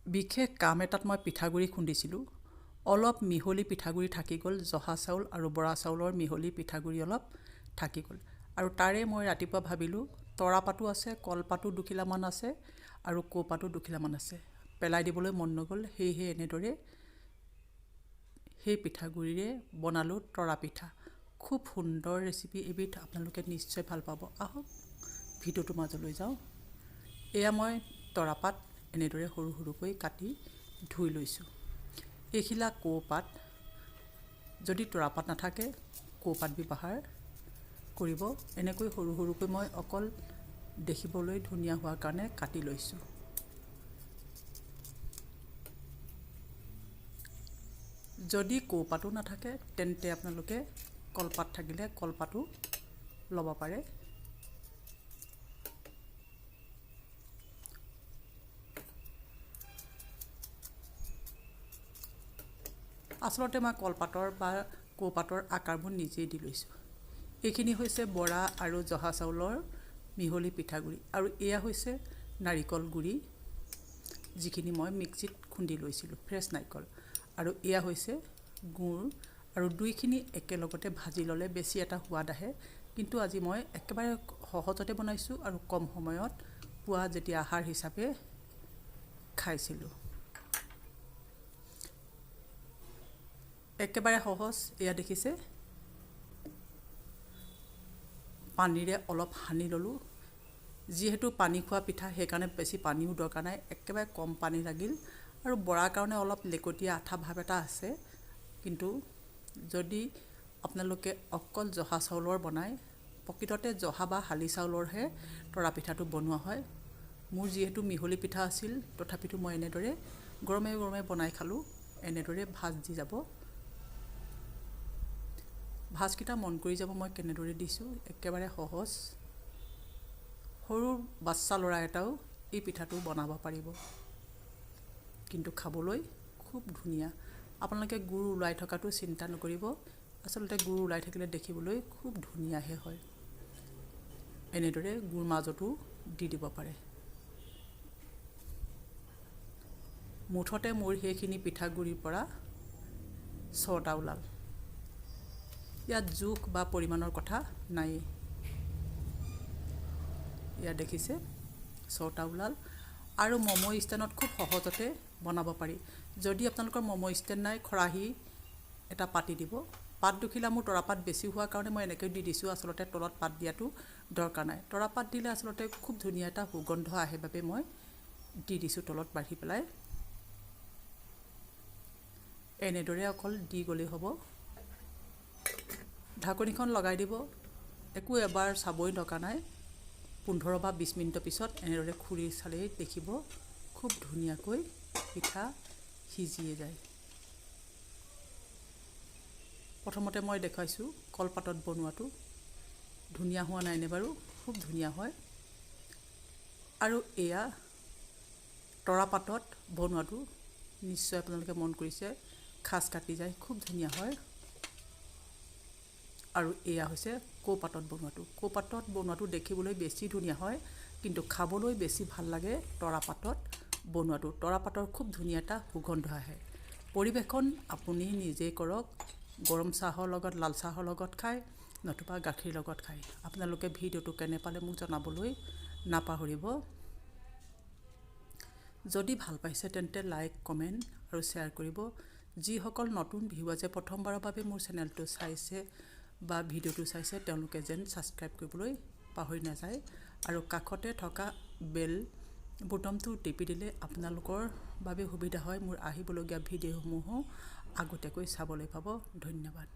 বিশেষ কাম এটাত মই পিঠাগুড়ি খুন্দিছিলোঁ। অলপ মিহলি পিঠাগুড়ি থাকি গ'ল, জহা চাউল আৰু বৰা চাউলৰ মিহলি পিঠাগুড়ি অলপ থাকি গ'ল। আৰু তাৰে মই ৰাতিপুৱা ভাবিলোঁ তৰাপাতো আছে, কলপাতো দুখিলামান আছে আৰু কৌপাতো দুখিলামান আছে, পেলাই দিবলৈ মন নগ'ল। সেয়েহে এনেদৰে সেই পিঠাগুড়িৰে বনালোঁ তৰা পিঠা। খুব সুন্দৰ ৰেচিপি এবিধ, আপোনালোকে নিশ্চয় ভাল পাব। আহক ভিডিঅ'টোৰ মাজলৈ যাওঁ। এয়া মই তৰাপাত এনেদৰে সৰু সৰুকৈ কাটি ধুই লৈছোঁ। এইখিলা কৌপাত, যদি তৰাপাত নাথাকে কৌপাত ব্যৱহাৰ কৰিব। এনেকৈ সৰু সৰুকৈ মই অকল দেখিবলৈ ধুনীয়া হোৱাৰ কাৰণে কাটি লৈছোঁ। যদি কৌপাতো নাথাকে তেন্তে আপোনালোকে কলপাত থাকিলে কলপাতো ল'ব পাৰে। আচলতে মই কলপাতৰ বা কৌপাতৰ আকাৰবোৰ নিজেই দি লৈছোঁ। এইখিনি হৈছে বৰা আৰু জহা চাউলৰ মিহলি পিঠাগুড়ি, আৰু এয়া হৈছে নাৰিকল গুড়ি, যিখিনি মই মিক্সিত খুন্দি লৈছিলোঁ, ফ্ৰেছ নাৰিকল। আৰু এয়া হৈছে গুড়, আৰু দুইখিনি একেলগতে ভাজি ল'লে বেছি এটা সোৱাদ আহে। কিন্তু আজি মই একেবাৰে সহজতে বনাইছোঁ আৰু কম সময়ত পুৱা যেতিয়া আহাৰ হিচাপে খাইছিলোঁ। একেবাৰে সহজ। এয়া দেখিছে, পানীৰে অলপ সানি ল'লোঁ। যিহেতু পানী খোৱা পিঠা সেইকাৰণে বেছি পানীও দৰকাৰ নাই, একেবাৰে কম পানী লাগিল। আৰু বৰাৰ কাৰণে অলপ লেকটীয়া আঠা ভাৱ এটা আছে। কিন্তু যদি আপোনালোকে অকল জহা চাউলৰ বনায়, প্ৰকৃততে জহা বা শালি চাউলৰহে তৰা পিঠাটো বনোৱা হয়। মোৰ যিহেতু মিহলি পিঠা আছিল, তথাপিতো মই এনেদৰে গৰমে গৰমে বনাই খালোঁ। এনেদৰে ভাজ দি যাব। ভাজকেইটা মন কৰি যাব মই কেনেদৰে দিছোঁ, একেবাৰে সহজ। সৰু বাচ্চা ল'ৰা এটাও এই পিঠাটো বনাব পাৰিব, কিন্তু খাবলৈ খুব ধুনীয়া। আপোনালোকে গুড় ওলাই থকাটো চিন্তা নকৰিব। আচলতে গুড় ওলাই থাকিলে দেখিবলৈ খুব ধুনীয়াহে হয়। এনেদৰে গুড় মাজতো দি দিব পাৰে। মুঠতে মোৰ সেইখিনি পিঠাগুড়িৰ পৰা 6টা ওলাল। ইয়াত জোখ বা পৰিমাণৰ কথা নাই। ইয়াত দেখিছে 6টা ওলাল। আৰু ম'ম' ষ্টেণ্ডত খুব সহজতে বনাব পাৰি। যদি আপোনালোকৰ ম'ম' ষ্টেণ্ড নাই, খৰাহী এটা পাতি দিব। পাত দুখিলা মোৰ তৰাপাত বেছি হোৱাৰ কাৰণে মই এনেকৈ দি দিছোঁ। আচলতে তলত পাত দিয়াটো দৰকাৰ নাই। তৰাপাত দিলে আচলতে খুব ধুনীয়া এটা সুগন্ধ আহে বাবে মই দি দিছোঁ তলত বাঢ়ি পেলাই। এনেদৰে অকল দি গ'লেই হ'ব। ঢাকনিখন লগাই দিব। একো এবাৰ চাবই দৰকাৰ নাই। 15 বা 20 মিনিটৰ পিছত এনেদৰে খুৰি চালেই দেখিব খুব ধুনীয়াকৈ পিঠা সিজিয়ে যায়। প্ৰথমতে মই দেখুৱাইছোঁ কলপাতত বনোৱাটো। ধুনীয়া হোৱা নাইনে বাৰু? খুব ধুনীয়া হয়। আৰু এয়া তৰাপাতত বনোৱাটো নিশ্চয় আপোনালোকে মন কৰিছে, খাজ কাটি যায়, খুব ধুনীয়া হয়। আৰু এয়া হৈছে কৌপাতত বনোৱাটো। কৌপাতত বনোৱাটো দেখিবলৈ বেছি ধুনীয়া হয়, কিন্তু খাবলৈ বেছি ভাল লাগে তৰাপাতত বনোৱাটো। তৰাপাতৰ খুব ধুনীয়া এটা সুগন্ধ আহে। পৰিৱেশন আপুনি নিজেই কৰক। গৰম চাহৰ লগত, লাল চাহৰ লগত খায়, নতুবা গাখীৰ লগত খায়। আপোনালোকে ভিডিঅ'টো কেনে পালে মোক জনাবলৈ নাপাহৰিব। যদি ভাল পাইছে তেন্তে লাইক, কমেণ্ট আৰু শ্বেয়াৰ কৰিব। যিসকল নতুন ভিউৱাৰ্ছে প্ৰথমবাৰৰ বাবে মোৰ চেনেলটো চাইছে বা ভিডিঅ'টো চাইছে, তেওঁলোকে যেন ছাবস্ক্ৰাইব কৰিবলৈ পাহৰি নাযায়। আৰু কাষতে থকা বেল বুটামটো টিপি দিলে আপোনালোকৰ বাবে সুবিধা হয় মোৰ আহিবলগীয়া ভিডিঅ'সমূহো আগতীয়াকৈ চাবলৈ পাব। ধন্যবাদ।